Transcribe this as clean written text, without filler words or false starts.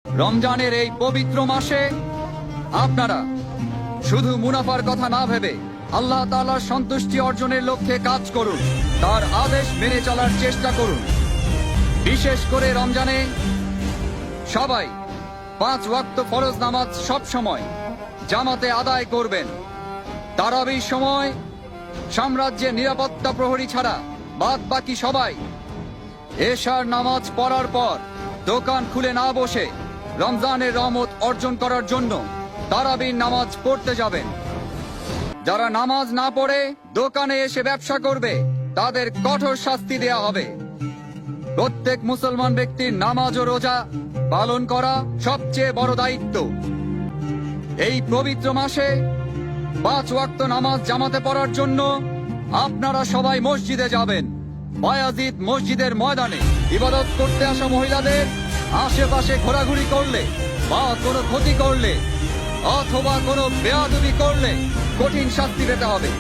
রমজানের এই পবিত্র মাসে আপনারা শুধু মুনাফার কথা না ভেবে আল্লাহ তাআলার সন্তুষ্টি অর্জনের লক্ষ্যে কাজ করুন, তার আদেশ মেনে চলার চেষ্টা করুন। বিশেষ করে রমজানে সবাই 5 ওয়াক্ত ফরজ নামাজ সব সময় জামাতে আদায় করবেন। তারাবির সময় সাম্রাজ্যের নিরাপত্তা প্রহরী ছাড়া বাদ বাকি সবাই এশার নামাজ পড়ার পর দোকান খুলে না বসে রমজানের রহমত অর্জন করার জন্য তারাবির নামাজ পড়তে যাবেন। যারা নামাজ না পড়ে দোকানে এসে ব্যবসা করবে তাদের কঠোর শাস্তি দেয়া হবে। প্রত্যেক মুসলমান ব্যক্তির নামাজ ও রোজা পালন করা সবচেয়ে বড় দায়িত্ব। এই পবিত্র মাসে 5 ওয়াক্ত নামাজ জামাতে পড়ার জন্য আপনারা সবাই মসজিদে যাবেন। বায়াজিদ মসজিদের ময়দানে ইবাদত করতে আসা মহিলাদের আশেপাশে ঘোরাঘুরি করলে বা কোনো ক্ষতি করলে অথবা কোনো বেয়াদবি করলে কঠিন শাস্তি পেতে হবে।